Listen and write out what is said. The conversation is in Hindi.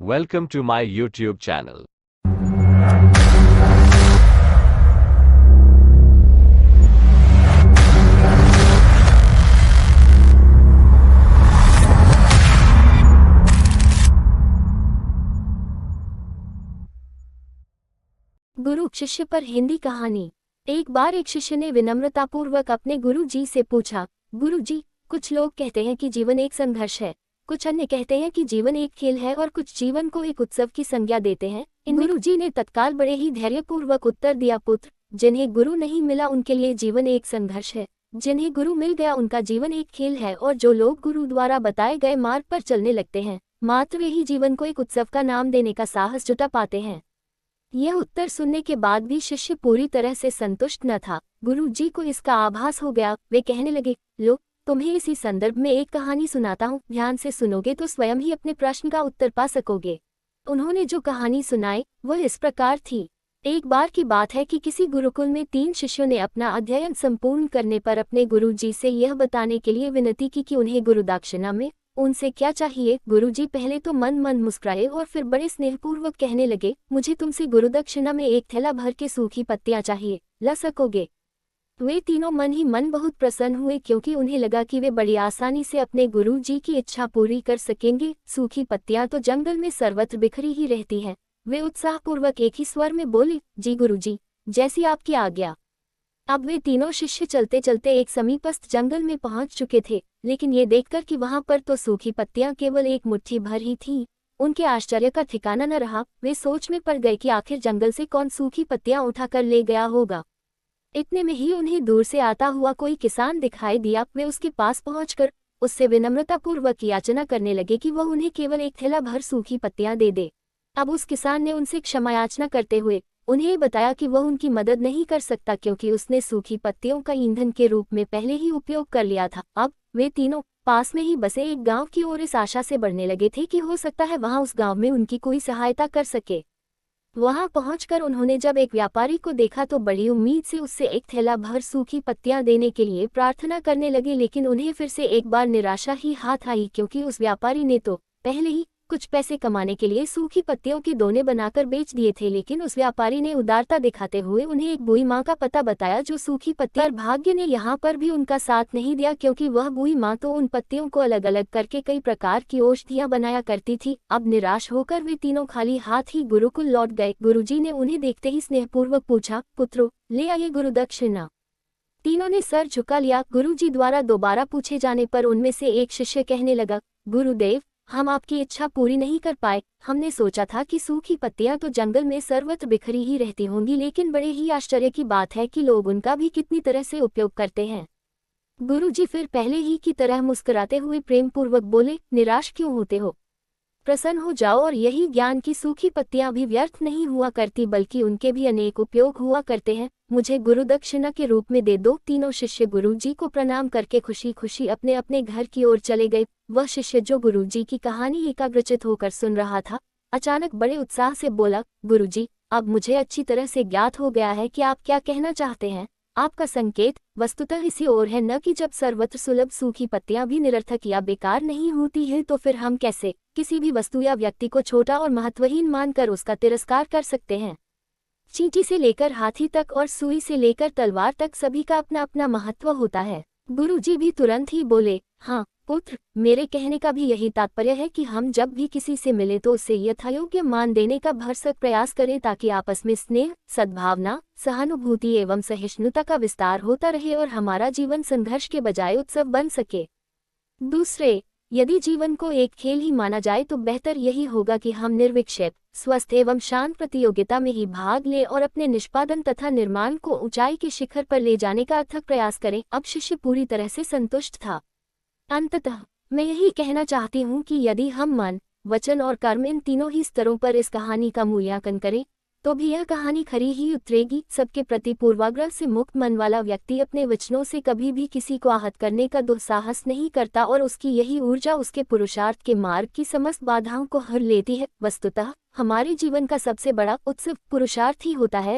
Welcome to my YouTube channel. गुरु शिष्य पर हिंदी कहानी। एक बार एक शिष्य ने विनम्रतापूर्वक अपने गुरु जी से पूछा, गुरु जी, कुछ लोग कहते हैं कि जीवन एक संघर्ष है, कुछ अन्य कहते हैं कि जीवन एक खेल है और कुछ जीवन को एक उत्सव की संज्ञा देते हैं। गुरु जी ने तत्काल बड़े ही धैर्यपूर्वक उत्तर दिया, पुत्र, जिन्हें गुरु नहीं मिला उनके लिए जीवन एक संघर्ष है, जिन्हें गुरु मिल गया उनका जीवन एक खेल है, और जो लोग गुरु द्वारा बताए गए मार्ग पर चलने लगते हैं, मात्र वे ही जीवन को एक उत्सव का नाम देने का साहस जुटा पाते हैं। यह उत्तर सुनने के बाद भी शिष्य पूरी तरह से संतुष्ट न था। गुरु जी को इसका आभास हो गया। वे कहने लगे, लो, तुम्हें इसी संदर्भ में एक कहानी सुनाता हूँ, ध्यान से सुनोगे तो स्वयं ही अपने प्रश्न का उत्तर पा सकोगे। उन्होंने जो कहानी सुनाई वह इस प्रकार थी। एक बार की बात है कि किसी गुरुकुल में 3 शिष्यों ने अपना अध्ययन संपूर्ण करने पर अपने गुरु जी से यह बताने के लिए विनती की कि उन्हें गुरु दक्षिणा में उनसे क्या चाहिए। गुरुजी पहले तो मन मन मुस्कुराए और फिर बड़े स्नेहपूर्वक कहने लगे, मुझे तुमसे गुरुदक्षिणा में एक थैला भर के सूखी पत्तियां चाहिए, ला सकोगे? वे तीनों मन ही मन बहुत प्रसन्न हुए, क्योंकि उन्हें लगा कि वे बड़ी आसानी से अपने गुरु जी की इच्छा पूरी कर सकेंगे। सूखी पत्तियां तो जंगल में सर्वत्र बिखरी ही रहती हैं। वे उत्साहपूर्वक एक ही स्वर में बोले, जी गुरुजी, जैसी आपकी आज्ञा। अब वे तीनों शिष्य चलते चलते एक समीपस्थ जंगल में पहुंच चुके थे, लेकिन ये देखकर कि वहां पर तो सूखी पत्तियां केवल एक मुट्ठी भर ही थीं, उनके आश्चर्य का ठिकाना न रहा। वे सोच में पड़ गए कि आखिर जंगल से कौन सूखी पत्तियां उठाकर ले गया होगा। इतने में ही उन्हें दूर से आता हुआ कोई किसान दिखाई दिया। वे उसके पास पहुंचकर उससे विनम्रतापूर्वक याचना करने लगे कि वह उन्हें केवल एक थैला भर सूखी पत्तियां दे दे। अब उस किसान ने उनसे क्षमा याचना करते हुए उन्हें बताया कि वह उनकी मदद नहीं कर सकता, क्योंकि उसने सूखी पत्तियों का ईंधन के रूप में पहले ही उपयोग कर लिया था। अब वे तीनों पास में ही बसे एक गांव की ओर इस आशा से बढ़ने लगे थे कि हो सकता है वहां उस गांव में उनकी कोई सहायता कर सके। वहां पहुंचकर उन्होंने जब एक व्यापारी को देखा तो बड़ी उम्मीद से उससे एक थैला भर सूखी पत्तियां देने के लिए प्रार्थना करने लगे, लेकिन उन्हें फिर से एक बार निराशा ही हाथ आई, क्योंकि उस व्यापारी ने तो पहले ही कुछ पैसे कमाने के लिए सूखी पत्तियों के दोने बनाकर बेच दिए थे। लेकिन उस व्यापारी ने उदारता दिखाते हुए उन्हें एक बूढ़ी माँ का पता बताया जो सूखी पत्तियां। भाग्य ने यहाँ पर भी उनका साथ नहीं दिया, क्योंकि वह बूढ़ी माँ तो उन पत्तियों को अलग अलग करके कई प्रकार की औषधियां बनाया करती थी। अब निराश होकर वे तीनों खाली हाथ ही गुरुकुल लौट गए। गुरुजी ने उन्हें देखते ही स्नेहपूर्वक पूछा, पुत्रो, ले आइए गुरुदक्षिणा। तीनों ने सर झुका लिया। गुरुजी द्वारा दोबारा पूछे जाने पर उनमें से एक शिष्य कहने लगा, गुरुदेव, हम आपकी इच्छा पूरी नहीं कर पाए। हमने सोचा था कि सूखी पत्तियां तो जंगल में सर्वत्र बिखरी ही रहती होंगी, लेकिन बड़े ही आश्चर्य की बात है कि लोग उनका भी कितनी तरह से उपयोग करते हैं। गुरुजी फिर पहले ही की तरह मुस्कुराते हुए प्रेमपूर्वक बोले, निराश क्यों होते हो? प्रसन्न हो जाओ और यही ज्ञान की सूखी पत्तियां भी व्यर्थ नहीं हुआ करती, बल्कि उनके भी अनेक उपयोग हुआ करते हैं। मुझे गुरुदक्षिणा के रूप में दे दो। तीनों शिष्य गुरुजी को प्रणाम करके खुशी खुशी अपने अपने घर की ओर चले गए। वह शिष्य जो गुरुजी की कहानी एकाग्रचित होकर सुन रहा था, अचानक बड़े उत्साह से बोला, गुरुजी, अब मुझे अच्छी तरह से ज्ञात हो गया है कि आप क्या कहना चाहते हैं। आपका संकेत वस्तुतः इसी ओर है, न कि जब सर्वत्र सुलभ सूखी पत्तियां भी निरर्थक या बेकार नहीं होती हैं, तो फिर हम कैसे किसी भी वस्तु या व्यक्ति को छोटा और महत्वहीन मानकर उसका तिरस्कार कर सकते हैं। चींटी से लेकर हाथी तक और सुई से लेकर तलवार तक सभी का अपना अपना महत्व होता है। गुरुजी भी तुरंत ही बोले, हाँ पुत्र, मेरे कहने का भी यही तात्पर्य है कि हम जब भी किसी से मिले तो उसे यथायोग्य मान देने का भरसक प्रयास करें, ताकि आपस में स्नेह, सद्भावना, सहानुभूति एवं सहिष्णुता का विस्तार होता रहे और हमारा जीवन संघर्ष के बजाय उत्सव बन सके। दूसरे, यदि जीवन को एक खेल ही माना जाए तो बेहतर यही होगा कि हम निर्विक्षेप, स्वस्थ एवं शांत प्रतियोगिता में ही भाग लें और अपने निष्पादन तथा निर्माण को ऊंचाई के शिखर पर ले जाने का अथक प्रयास करें। अब शिष्य पूरी तरह से संतुष्ट था। अंततः मैं यही कहना चाहती हूँ कि यदि हम मन, वचन और कर्म इन तीनों ही स्तरों पर इस कहानी का मूल्यांकन करें तो भी यह कहानी खरी ही उतरेगी। सबके प्रति पूर्वाग्रह से मुक्त मन वाला व्यक्ति अपने वचनों से कभी भी किसी को आहत करने का दुस्साहस नहीं करता, और उसकी यही ऊर्जा उसके पुरुषार्थ के मार्ग की समस्त बाधाओं को हर लेती है। वस्तुतः हमारे जीवन का सबसे बड़ा उत्सव पुरुषार्थ ही होता है।